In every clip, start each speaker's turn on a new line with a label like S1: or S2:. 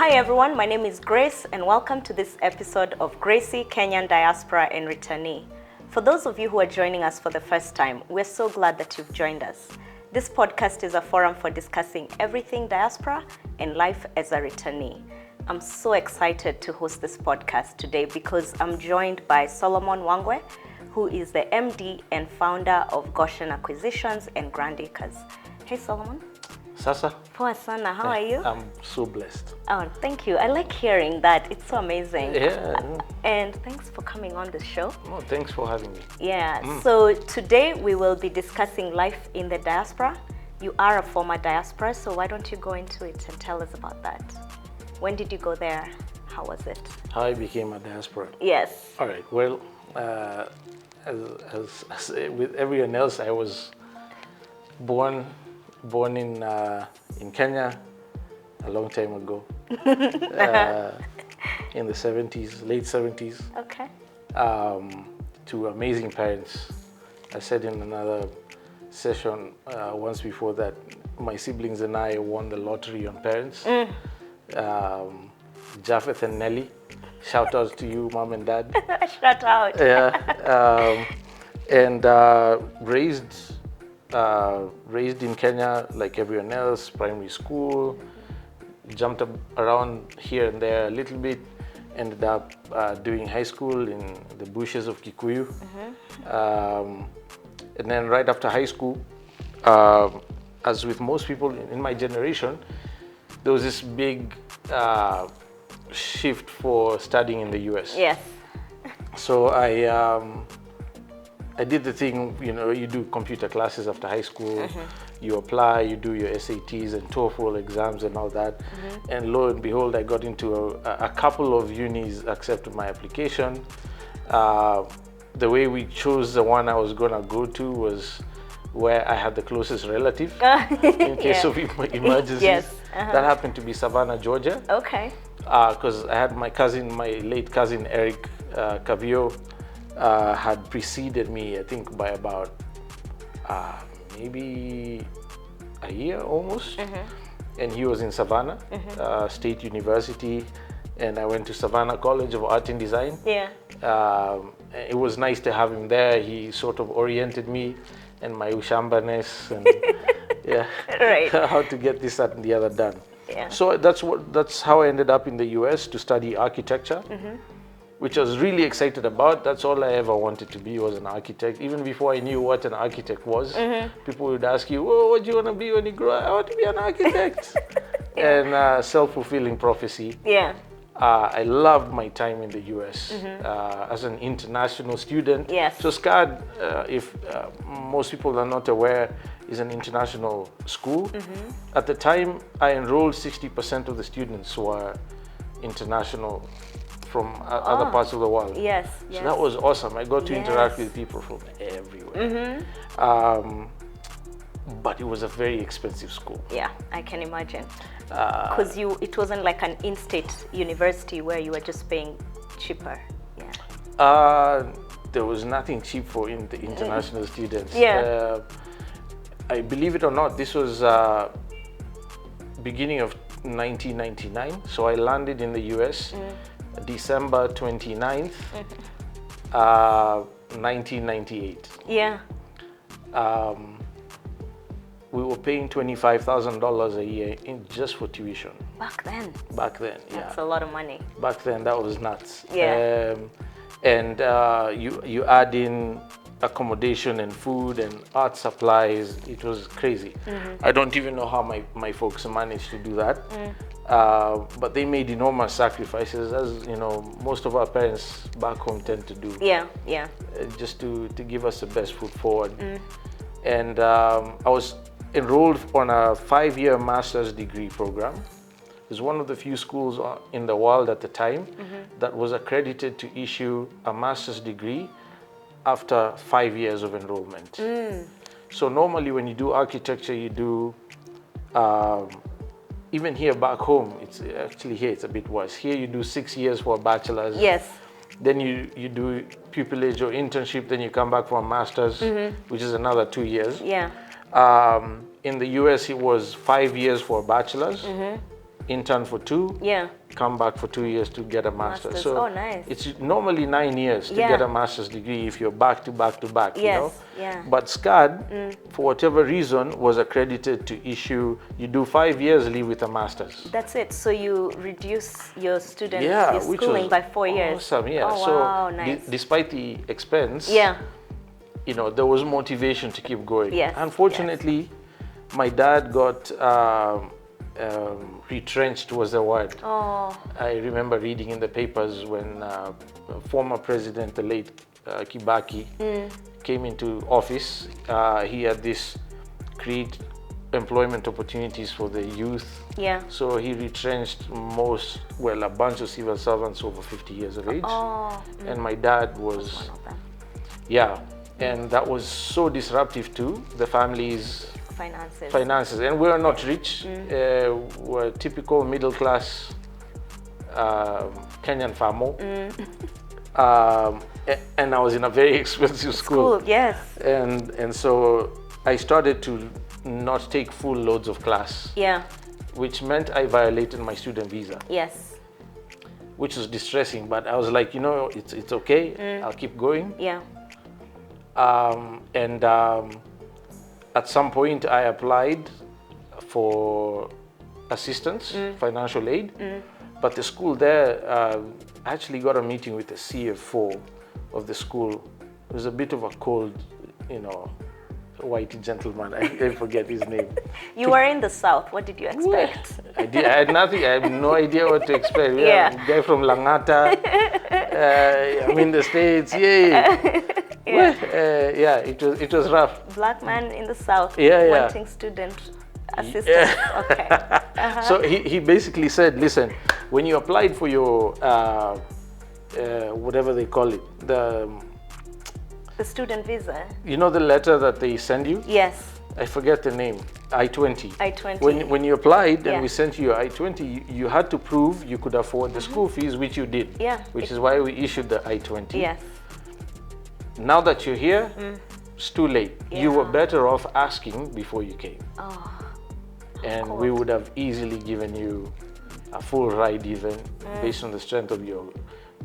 S1: Hi everyone, my name is Grace and welcome to this episode of Gracie, Kenyan Diaspora and Returnee. For those of you who are joining us for the first time, we're so glad that you've joined us. This podcast is a forum for discussing everything diaspora and life as a returnee. I'm so excited to host this podcast today because I'm joined by Solomon Wangwe, who is the MD and founder of Goshen Acquisitions and Grand Acres. Hey Solomon.
S2: Sasa?
S1: Poa sana, how are you?
S2: I'm so blessed.
S1: Oh, thank you. I like hearing that. It's so amazing.
S2: Yeah.
S1: And thanks for coming on the show.
S2: Oh, thanks for having me.
S1: Yeah, so today we will be discussing life in the diaspora. You are a former diaspora, so why don't you go into it and tell us about that? When did you go there? How was it?
S2: How I became a diaspora?
S1: Yes.
S2: All right, well, as with everyone else, I was born in Kenya a long time ago, in the 70s, late 70s.
S1: Okay.
S2: To amazing parents. I said in another session once before that my siblings and I won the lottery on parents. Japheth and Nelly, shout out to you, mom and dad.
S1: Shout out.
S2: Yeah, and raised in Kenya like everyone else, primary school, jumped up around here and there a little bit, ended up doing high school in the bushes of Kikuyu. And then right after high school, as with most people in my generation, there was this big shift for studying in the US.
S1: Yes.
S2: So I did the thing, you know, you do computer classes after high school, you apply, you do your SATs and TOEFL exams and all that. And lo and behold, I got into a couple of unis accepted my application. The way we chose the one I was gonna go to was where I had the closest relative in case of emergencies.
S1: Yes.
S2: That happened to be Savannah, Georgia.
S1: Okay.
S2: Because I had my late cousin Eric Cavio, had preceded me, I think, by about maybe a year almost. And he was in Savannah State University, and I went to Savannah College of Art and Design.
S1: Yeah.
S2: It was nice to have him there. He sort of oriented me and my Ushambaness and yeah,
S1: Right.
S2: how to get this, that, and the other done.
S1: Yeah.
S2: So that's how I ended up in the US to study architecture. Which I was really excited about. That's all I ever wanted to be, was an architect. Even before I knew what an architect was, people would ask you, "Oh, what do you want to be when you grow up?" "I want to be an architect." And self-fulfilling prophecy.
S1: Yeah.
S2: I loved my time in the US as an international student.
S1: Yes.
S2: So SCAD, if most people are not aware, is an international school. At the time, I enrolled 60% of the students were international from other parts of the world.
S1: Yes.
S2: So that was awesome. I got to interact with people from everywhere. But it was a very expensive school.
S1: Yeah, I can imagine. Because it wasn't like an in-state university where you were just paying cheaper. Yeah.
S2: There was nothing cheap for the international students.
S1: Yeah.
S2: I believe it or not, this was beginning of 1999. So I landed in the US December 29th, 1998.
S1: Yeah.
S2: We were paying $25,000 a year just for tuition.
S1: Back then.
S2: Back then, yeah.
S1: That's a lot of money.
S2: Back then, that was nuts.
S1: Yeah.
S2: And you add in accommodation and food and art supplies. It was crazy. I don't even know how my folks managed to do that. But they made enormous sacrifices, as you know, most of our parents back home tend to do.
S1: Yeah, yeah.
S2: Just to give us the best foot forward. And I was enrolled on a 5-year master's degree program. It was one of the few schools in the world at the time that was accredited to issue a master's degree after 5 years of enrollment. So normally when you do architecture, you do, even here back home, it's a bit worse. Here you do 6 years for a bachelor's.
S1: Yes.
S2: Then you do pupillage or internship, then you come back for a master's, which is another 2 years.
S1: Yeah.
S2: In the US, it was 5 years for a bachelor's, intern for 2,
S1: Yeah.
S2: come back for 2 years to get a master's. So
S1: oh, nice.
S2: it's normally 9 years to get a master's degree if you're back to back to back, you know?
S1: Yeah.
S2: But SCAD, for whatever reason, was accredited to issue, you do 5 years, leave with a master's.
S1: That's it. So you reduce your student,
S2: Yeah,
S1: your
S2: which
S1: schooling
S2: was
S1: by 4 years.
S2: Awesome, yeah.
S1: Oh,
S2: So
S1: wow, nice.
S2: despite the expense, you know, there was motivation to keep going.
S1: Yes,
S2: Unfortunately, my dad got retrenched was the word.
S1: Oh.
S2: I remember reading in the papers when former president, the late Kibaki, came into office. He had this create employment opportunities for the youth.
S1: Yeah.
S2: So he retrenched a bunch of civil servants over 50 years of age.
S1: Oh.
S2: And my dad was
S1: one of them.
S2: Yeah. And that was so disruptive to the family's finances. And we're not rich. We're typical middle class Kenyan farmer. And I was in a very expensive school.
S1: Yes.
S2: And so I started to not take full loads of class.
S1: Yeah.
S2: Which meant I violated my student visa.
S1: Yes.
S2: Which was distressing, but I was like, you know, it's okay. I'll keep going.
S1: Yeah.
S2: At some point I applied for assistance, financial aid, but the school there actually got a meeting with the CFO of the school. It was a bit of a cold, you know, white gentleman. I forget his name.
S1: You were in the South. What did you expect?
S2: I had nothing. I had no idea what to expect. Yeah. Guy from Langata. I'm in the States. Yay. It was rough.
S1: Black man in the South wanting student assistance. Okay.
S2: So he basically said, listen, when you applied for your whatever they call it,
S1: the student visa.
S2: You know the letter that they send you?
S1: Yes.
S2: I forget the name. I-20.
S1: I-20.
S2: When you applied and we sent you your I-20, you had to prove you could afford the school fees, which you did.
S1: Yeah.
S2: Which is why we issued the I-20.
S1: Yes.
S2: Now that you're here, it's too late. Yeah. You were better off asking before you came.
S1: Oh.
S2: And we would have easily given you a full ride even based on the strength of your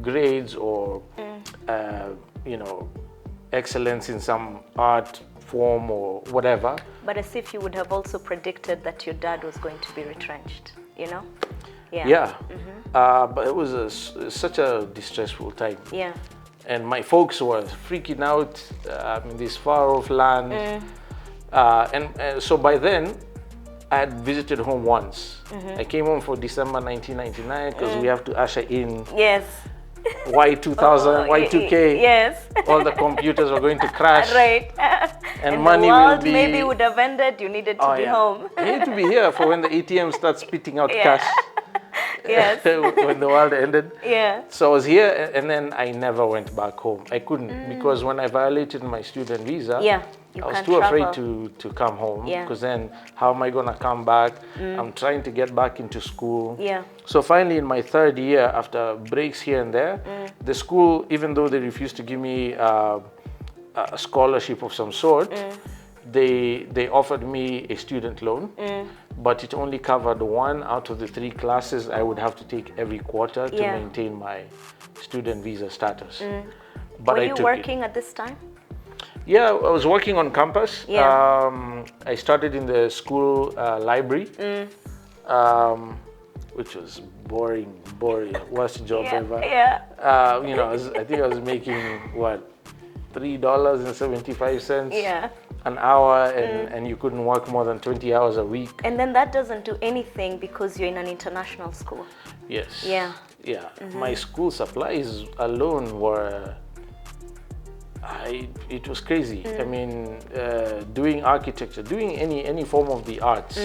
S2: grades or, you know, excellence in some art form or whatever.
S1: But as if you would have also predicted that your dad was going to be retrenched, you know? Yeah.
S2: Yeah. But it was such a distressful time.
S1: Yeah.
S2: And my folks were freaking out in this far-off land. And so by then, I had visited home once. I came home for December 1999 because we have to usher in Y2000, Y2K.
S1: Yes.
S2: All the computers were going to crash.
S1: Right.
S2: And money
S1: the world
S2: will be...
S1: maybe would have ended. You needed to be home.
S2: You need to be here for when the ATM starts spitting out cash.
S1: Yes.
S2: When the world ended.
S1: Yeah.
S2: So I was here and then I never went back home. I couldn't because when I violated my student visa, I was too afraid to come home because then how am I going to come back? I'm trying to get back into school.
S1: Yeah.
S2: So finally in my third year, after breaks here and there, the school, even though they refused to give me a scholarship of some sort, they offered me a student loan, but it only covered 1 out of the 3 classes I would have to take every quarter to maintain my student visa status. But
S1: Were you working at this time?
S2: Yeah, I was working on campus. I started in the school library, which was boring, worst job ever.
S1: Yeah.
S2: You know, I think I was making what, $3.75 an hour, and you couldn't work more than 20 hours a week.
S1: And then that doesn't do anything because you're in an international school.
S2: Yes.
S1: Yeah.
S2: Yeah. My school supplies alone were, it was crazy. I mean, doing architecture, doing any form of the arts,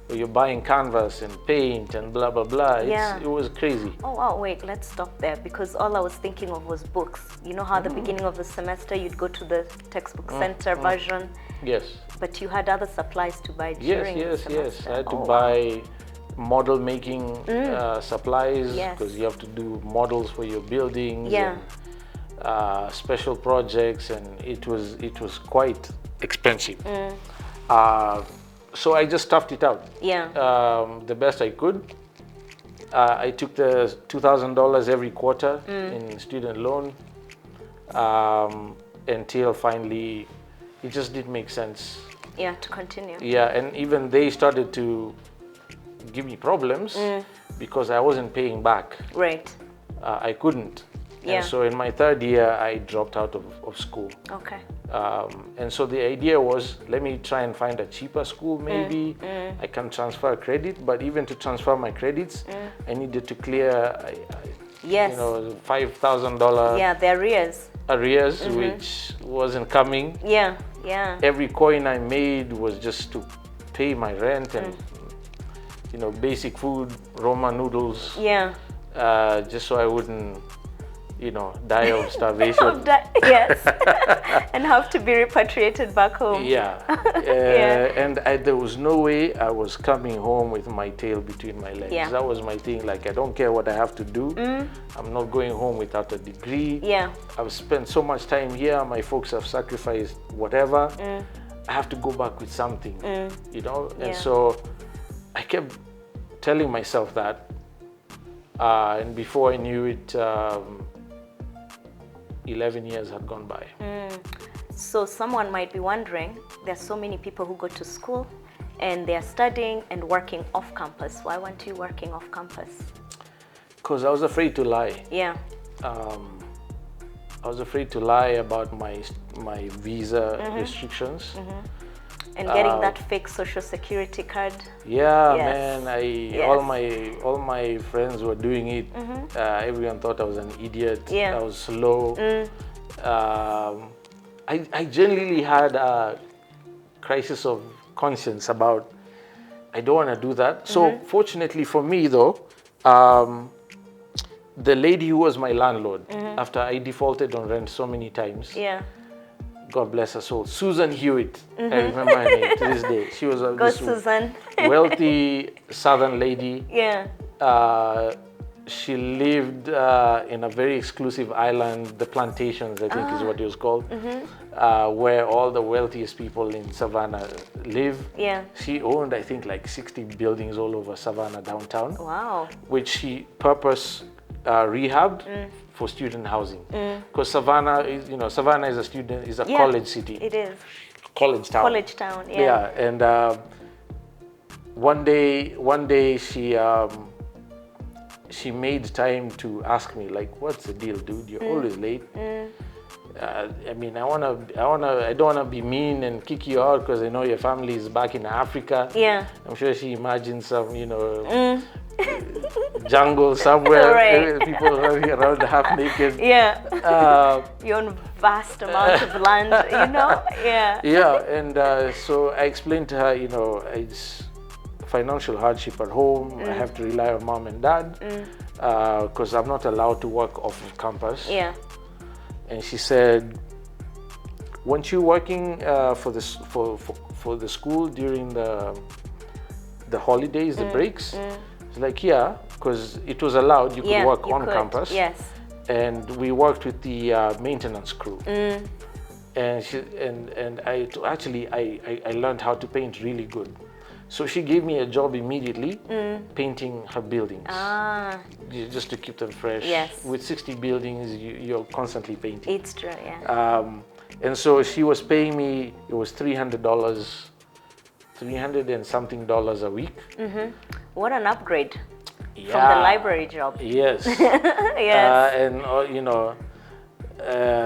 S2: where you're buying canvas and paint and blah, blah, blah. It was crazy.
S1: Oh, wow, wait, let's stop there because all I was thinking of was books. You know how at the beginning of the semester you'd go to the textbook center version?
S2: Yes.
S1: But you had other supplies to buy during the semester.
S2: Yes. I had to buy model making supplies because you have to do models for your buildings and special projects, and it was quite expensive.
S1: Mm.
S2: So I just toughed it out.
S1: Yeah.
S2: The best I could. I took the $2,000 every quarter in student loan until finally it just didn't make sense.
S1: Yeah, to continue.
S2: Yeah, and even they started to give me problems because I wasn't paying back.
S1: Right.
S2: I couldn't.
S1: Yeah.
S2: And so in my third year, I dropped out of school.
S1: Okay.
S2: And so the idea was, let me try and find a cheaper school maybe. I can transfer credit, but even to transfer my credits, I needed to clear,
S1: Yes.
S2: you know, $5,000
S1: Yeah, the arrears.
S2: which wasn't coming.
S1: Yeah, yeah.
S2: Every coin I made was just to pay my rent and, you know, basic food, Roma noodles,
S1: Yeah.
S2: just so I wouldn't, you know, die of starvation.
S1: Yes. And have to be repatriated back home.
S2: Yeah. And there was no way I was coming home with my tail between my legs.
S1: Yeah.
S2: That was my thing. Like, I don't care what I have to do. I'm not going home without a degree.
S1: Yeah.
S2: I've spent so much time here. My folks have sacrificed whatever. I have to go back with something, you know? And so I kept telling myself that. And before I knew it, 11 years had gone by.
S1: So someone might be wondering, there's so many people who go to school and they're studying and working off campus. Why weren't you working off campus?
S2: Because I was afraid to lie.
S1: Yeah.
S2: I was afraid to lie about my visa restrictions.
S1: And getting that fake social security card.
S2: Yeah,
S1: Yes.
S2: man. All my friends were doing it. Everyone thought I was an idiot.
S1: Yeah.
S2: I was slow. I genuinely had a crisis of conscience about, I don't want to do that. So fortunately for me though, the lady who was my landlord, after I defaulted on rent so many times,
S1: Yeah.
S2: God bless her soul, Susan Hewitt, I remember her name to this day. She was
S1: Go
S2: this
S1: Susan.
S2: wealthy southern lady.
S1: Yeah.
S2: She lived in a very exclusive island, the Plantations, I think is what it was called, where all the wealthiest people in Savannah live.
S1: Yeah.
S2: She owned, I think, like 60 buildings all over Savannah downtown,
S1: Wow.
S2: which she rehabbed for student housing. Because Savannah is, you know, Savannah is a college city.
S1: It is.
S2: College town.
S1: College town, yeah.
S2: Yeah, and one day she made time to ask me, like, what's the deal, dude? You're always late. I mean, I don't wanna be mean and kick you out because I know your family is back in Africa.
S1: Yeah.
S2: I'm sure she imagines some, you know, jungle somewhere,
S1: Right.
S2: people running around half naked.
S1: Yeah. You own vast amount of land, you know? Yeah.
S2: Yeah, and so I explained to her, you know, it's financial hardship at home. I have to rely on mom and dad because I'm not allowed to work off of campus.
S1: Yeah.
S2: And she said, weren't you working for the school during the holidays, the breaks? It's like, yeah, because it was allowed. You could work on campus.
S1: Yes.
S2: And we worked with the maintenance crew. And I learned how to paint really good. So she gave me a job immediately painting her buildings. Just to keep them fresh.
S1: Yes.
S2: With 60 buildings, you're constantly painting.
S1: It's true, yeah.
S2: And so she was paying me, it was $300 and something a week.
S1: What an upgrade from the
S2: Yeah.
S1: library job.
S2: Yes.
S1: Yes.
S2: And you know,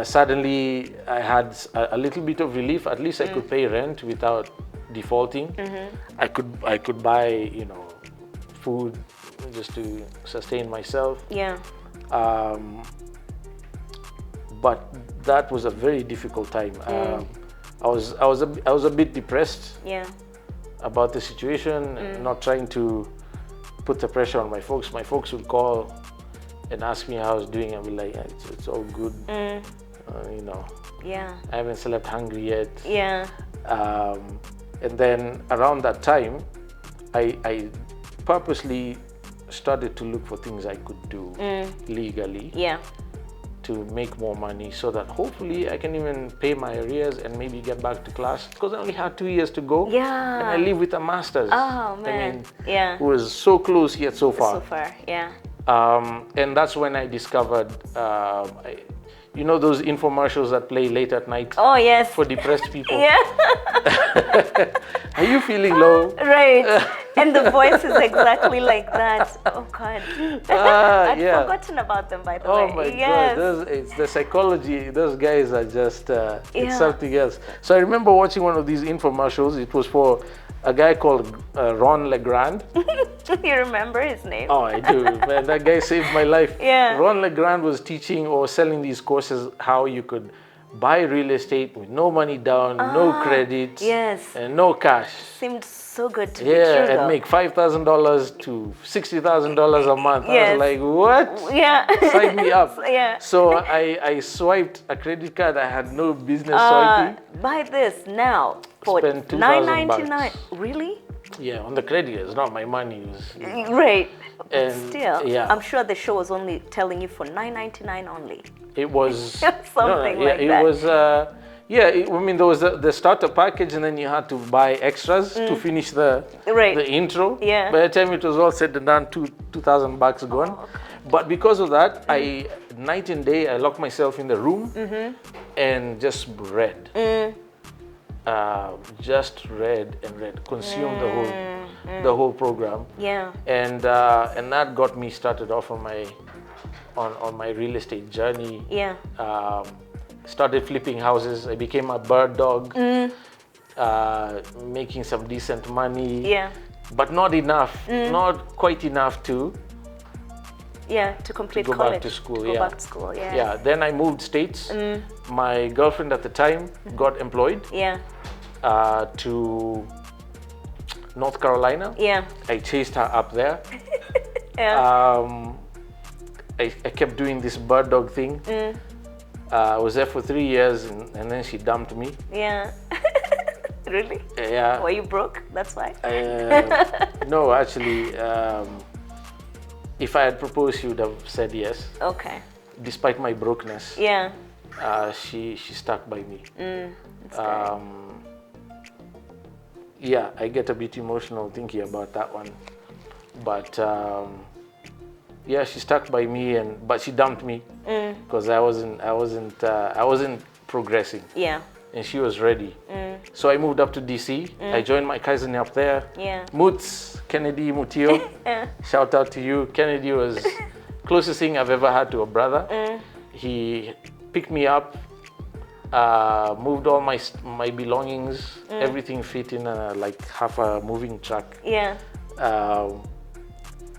S2: suddenly I had a little bit of relief. At least I could pay rent without defaulting. I could buy, you know, food just to sustain myself.
S1: Yeah.
S2: But that was a very difficult time. I was a bit depressed.
S1: Yeah.
S2: About the situation, not trying to put the pressure on my folks. My folks would call and ask me how I was doing. I'd be like, it's all good. You know,
S1: Yeah.
S2: I haven't slept hungry yet.
S1: Yeah.
S2: And then around that time, I purposely started to look for things I could do legally
S1: Yeah.
S2: to make more money so that hopefully I can even pay my arrears and maybe get back to class, because I only had 2 years to go.
S1: Yeah.
S2: And I live with a master's.
S1: Oh, man.
S2: I mean,
S1: yeah.
S2: who was so close yet so far.
S1: So far, yeah.
S2: And that's when I discovered, you know, those infomercials that play late at night.
S1: Oh, yes.
S2: For depressed people.
S1: Yeah.
S2: Are you feeling low?
S1: Right. And the voice is exactly like that. Oh, God. I'd forgotten about them, by the way.
S2: Oh, my God. It's the psychology. Those guys are just, it's something else. So I remember watching one of these infomercials. It was for a guy called Ron LeGrand.
S1: You remember his name?
S2: Oh, I do. Man, that guy saved my life.
S1: Yeah.
S2: Ron LeGrand was teaching or selling these courses how you could buy real estate with no money down, no credit, and no cash.
S1: Seemed so good to be true,
S2: and
S1: though.
S2: make $5,000 to $60,000 a month. I was like, what?
S1: Yeah.
S2: Sign me up.
S1: Yeah.
S2: So I swiped a credit card. I had no business swiping.
S1: Buy this now for
S2: Spend
S1: $9.99. Really?
S2: Yeah, on the credit. It's not my money.
S1: Right.
S2: And
S1: still, I'm sure the show was only telling you for $9.99 only.
S2: It was
S1: something like
S2: it
S1: that.
S2: was I mean, there was the starter package, and then you had to buy extras to finish the intro.
S1: Yeah.
S2: By the time it was all said and done, $2,000 gone.
S1: Oh, okay.
S2: But because of that, I night and day I locked myself in the room and just read. Just read and read, consumed the whole program.
S1: Yeah.
S2: And that got me started off on my real estate journey.
S1: Yeah.
S2: Started flipping houses. I became a bird dog, making some decent money.
S1: Yeah.
S2: But not enough, not quite enough to
S1: complete
S2: go
S1: college.
S2: back to school.
S1: Go back to school, yeah.
S2: Yeah. Then I moved states. My girlfriend at the time got employed.
S1: Yeah.
S2: To North Carolina.
S1: Yeah.
S2: I chased her up there.
S1: Yeah.
S2: I kept doing this bird dog thing. I was there for 3 years, and then she dumped me.
S1: Yeah. Really?
S2: Yeah.
S1: Were you broke? That's why?
S2: No, actually, if I had proposed, she would have said yes.
S1: Okay.
S2: Despite my brokenness.
S1: Yeah.
S2: She stuck by me.
S1: That's
S2: Yeah, I get a bit emotional thinking about that one. But yeah, she stuck by me, but she dumped me because I wasn't progressing.
S1: Yeah.
S2: And she was ready. So I moved up to DC. I joined my cousin up there.
S1: Yeah.
S2: Moots, Kennedy Mutio. Shout out to you. Kennedy was closest thing I've ever had to a brother. He picked me up, moved all my belongings, everything fit in like half a moving truck.
S1: Yeah.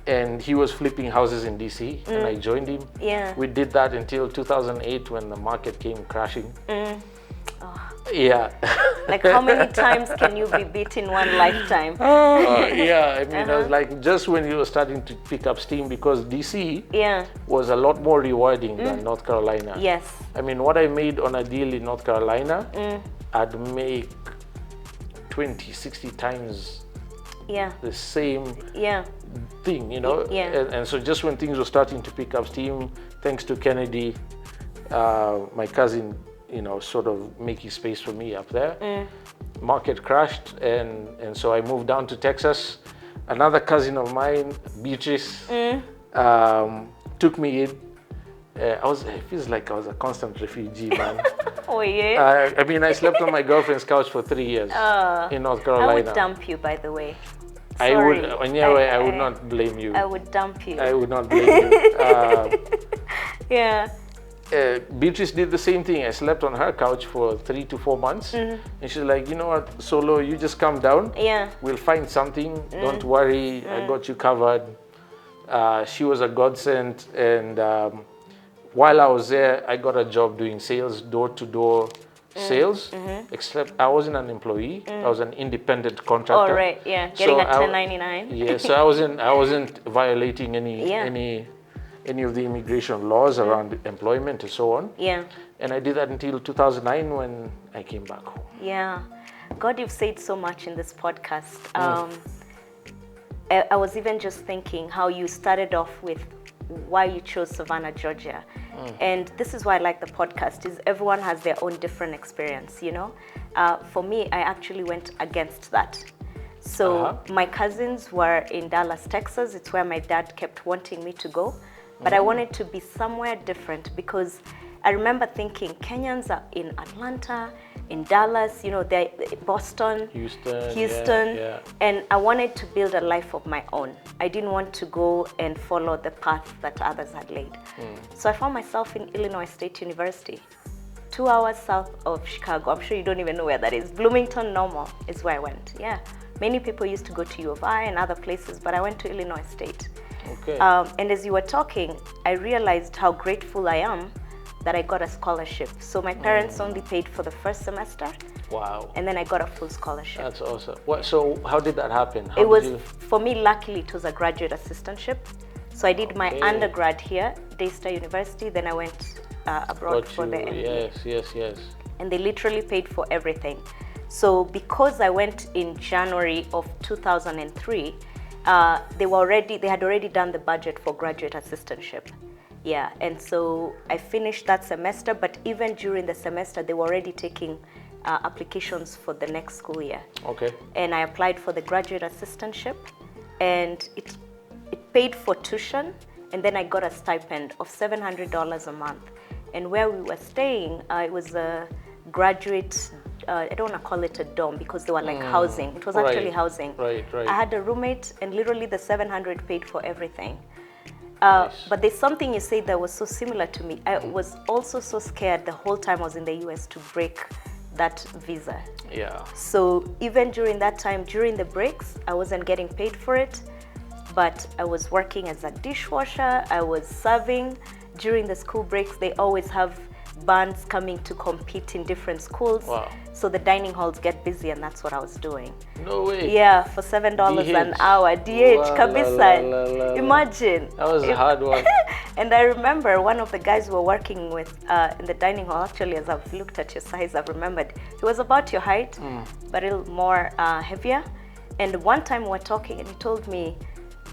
S2: And he was flipping houses in DC, and I joined him.
S1: Yeah.
S2: We did that until 2008 when the market came crashing.
S1: Oh.
S2: Yeah.
S1: Like, how many times can you be beat in one lifetime?
S2: Yeah, I mean, I was like, just when you were starting to pick up steam, because DC was a lot more rewarding than North Carolina.
S1: Yes.
S2: I mean, what I made on a deal in North Carolina, I'd make 20, 60 times the same thing, you know? And so just when things were starting to pick up steam, thanks to Kennedy, my cousin, you know, sort of making space for me up there. Market crashed, and so I moved down to Texas. Another cousin of mine, Beatrice, took me in. It feels like I was a constant refugee, man.
S1: Oh, yeah?
S2: I mean, I slept on my girlfriend's couch for 3 years in North Carolina.
S1: I would dump you, by the way.
S2: Sorry. I would not blame you.
S1: I would dump you.
S2: I would not blame you.
S1: Yeah.
S2: Beatrice did the same thing. I slept on her couch for 3 to 4 months. And she's like, you know what, Solo, you just come down.
S1: Yeah.
S2: We'll find something. Don't worry. I got you covered. She was a godsend. And while I was there, I got a job doing sales, door-to-door sales. Except I wasn't an employee. I was an independent contractor.
S1: Oh, right. Yeah. Getting a 1099.
S2: Yeah. So I wasn't violating any of the immigration laws around employment and so on.
S1: Yeah.
S2: And I did that until 2009 when I came back home.
S1: Yeah. God, you've said so much in this podcast. I was even just thinking how you started off with why you chose Savannah, Georgia. And this is why I like the podcast, is everyone has their own different experience, you know. For me, I actually went against that. So my cousins were in Dallas, Texas. It's where my dad kept wanting me to go. But I wanted to be somewhere different, because I remember thinking Kenyans are in Atlanta, in Dallas, you know, they're Boston, Houston, and I wanted to build a life of my own. I didn't want to go and follow the path that others had laid. So I found myself in Illinois State University, 2 hours south of Chicago. I'm sure you don't even know where that is. Bloomington Normal is where I went. Yeah, many people used to go to U of I and other places, but I went to Illinois State.
S2: Okay.
S1: And as you were talking, I realized how grateful I am that I got a scholarship. So my parents only paid for the first semester.
S2: Wow.
S1: And then I got a full scholarship.
S2: That's awesome. So how did that happen? How
S1: it was,
S2: did you...
S1: for me, luckily, it was a graduate assistantship. So I did my undergrad here, Daystar University. Then I went abroad for the MBA.
S2: Yes.
S1: And they literally paid for everything. So because I went in January of 2003, they had already done the budget for graduate assistantship. Yeah, and so I finished that semester, but even during the semester, they were already taking applications for the next school year.
S2: Okay.
S1: And I applied for the graduate assistantship, and it paid for tuition, and then I got a stipend of $700 a month. And where we were staying, it was a graduate, I don't want to call it a dorm because they were like housing. It was actually housing.
S2: Right.
S1: I had a roommate, and literally the $700 paid for everything.
S2: Nice.
S1: But there's something you say that was so similar to me. I was also so scared the whole time I was in the US to break that visa.
S2: Yeah.
S1: So even during that time, during the breaks, I wasn't getting paid for it, but I was working as a dishwasher. I was serving. During the school breaks, they always have bands coming to compete in different schools.
S2: Wow.
S1: So the dining halls get busy, and that's what I was doing.
S2: No way.
S1: Yeah, for $7 an hour. DH, kabisa. Imagine.
S2: That was hard work.
S1: And I remember one of the guys we were working with in the dining hall, actually, as I've looked at your size, I've remembered. He was about your height, but a little more heavier. And one time we were talking, and he told me,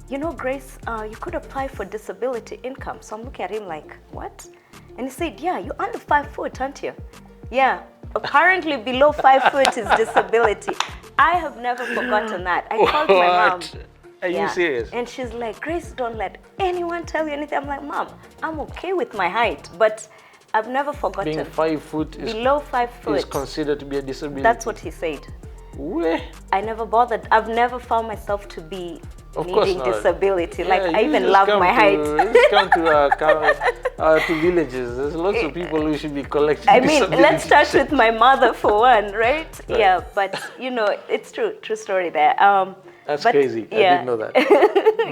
S1: you know, Grace, you could apply for disability income. So I'm looking at him like, what? And he said, yeah, you're under 5 foot, aren't you? Yeah, apparently below 5 foot is disability. I have never forgotten that. I called my mom.
S2: Are you serious?
S1: And she's like, Grace, don't let anyone tell you anything. I'm like, Mom, I'm okay with my height, but I've never forgotten.
S2: Being 5 foot is
S1: below 5 foot
S2: is considered to be a disability.
S1: That's what he said.
S2: Where?
S1: I never bothered. I've never found myself to be
S2: of needing
S1: disability. Yeah, like I even love my height.
S2: Just come to villages. There's lots of people who should be collecting.
S1: I mean, let's start with my mother for one, right? Yeah, but you know, it's true story there.
S2: That's crazy. I didn't know that.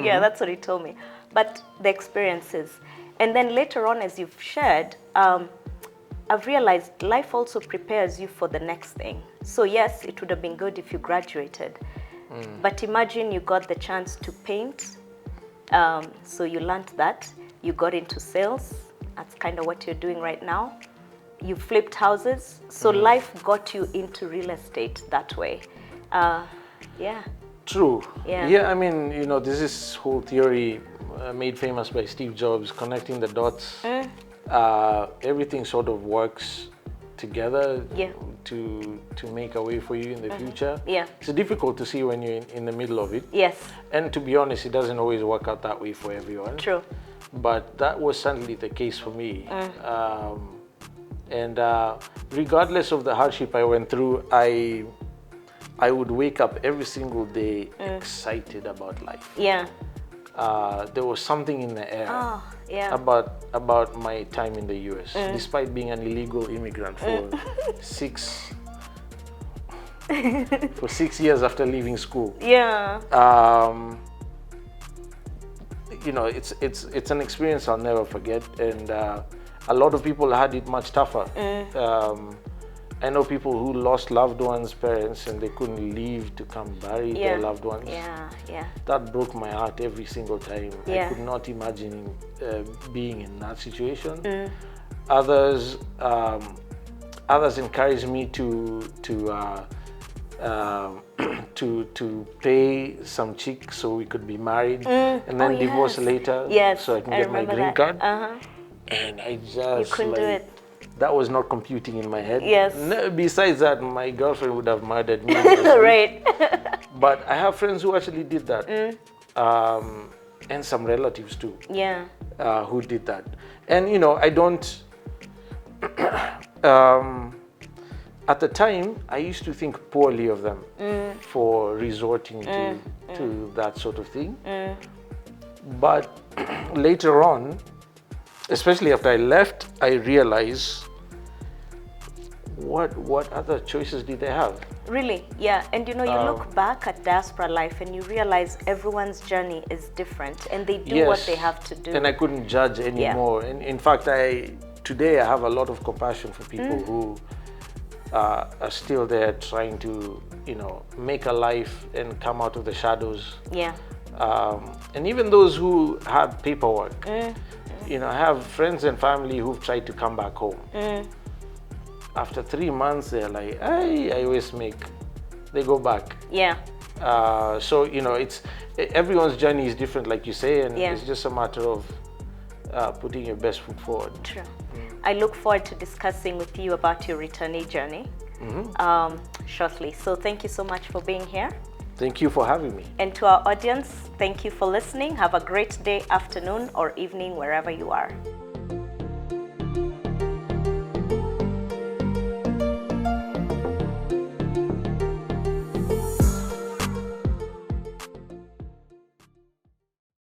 S1: Yeah, that's what he told me. But the experiences, and then later on, as you've shared, I've realized life also prepares you for the next thing. So yes, it would have been good if you graduated. But imagine you got the chance to paint. So you learned that. You got into sales. That's kind of what you're doing right now. You flipped houses. So life got you into real estate that way. Yeah.
S2: True.
S1: Yeah.
S2: I mean, you know, this is whole theory made famous by Steve Jobs, connecting the dots. Everything sort of works together to make a way for you in the future. Yeah. It's difficult to see when you're in the middle of it.
S1: Yes.
S2: And to be honest, it doesn't always work out that way for everyone.
S1: True.
S2: But that was certainly the case for me. And regardless of the hardship I went through, I would wake up every single day excited about life. Yeah. There was something in the air about my time in the US, despite being an illegal immigrant for 6 years after leaving school. Yeah. You know, it's an experience I'll never forget, and a lot of people had it much tougher. I know people who lost loved ones, parents, and they couldn't leave to come bury their loved ones. Yeah. That broke my heart every single time. I could not imagine being in that situation. Others encouraged me to pay some chick so we could be married and then divorce later, so I can get my green card. and I just
S1: You couldn't do it.
S2: That was not computing in my head.
S1: Yes.
S2: No, besides that, my girlfriend would have murdered me.
S1: Right.
S2: But I have friends who actually did that, and some relatives too.
S1: Yeah.
S2: Who did that. And I don't. At the time, I used to think poorly of them for resorting to that sort of thing. But later on, especially after I left, I realized what other choices did they have?
S1: Really, yeah. And you look back at diaspora life and you realize everyone's journey is different and they do what they have to do.
S2: And I couldn't judge anymore. And in fact, today I have a lot of compassion for people who are still there trying to, make a life and come out of the shadows.
S1: Yeah.
S2: And even those who have paperwork, I have friends and family who've tried to come back home. After 3 months, they're like, I always they go back.
S1: Yeah.
S2: So, it's everyone's journey is different, like you say, and it's just a matter of putting your best foot forward.
S1: True. I look forward to discussing with you about your returnee journey shortly. So thank you so much for being here.
S2: Thank you for having me.
S1: And to our audience, thank you for listening. Have a great day, afternoon, or evening, wherever you are.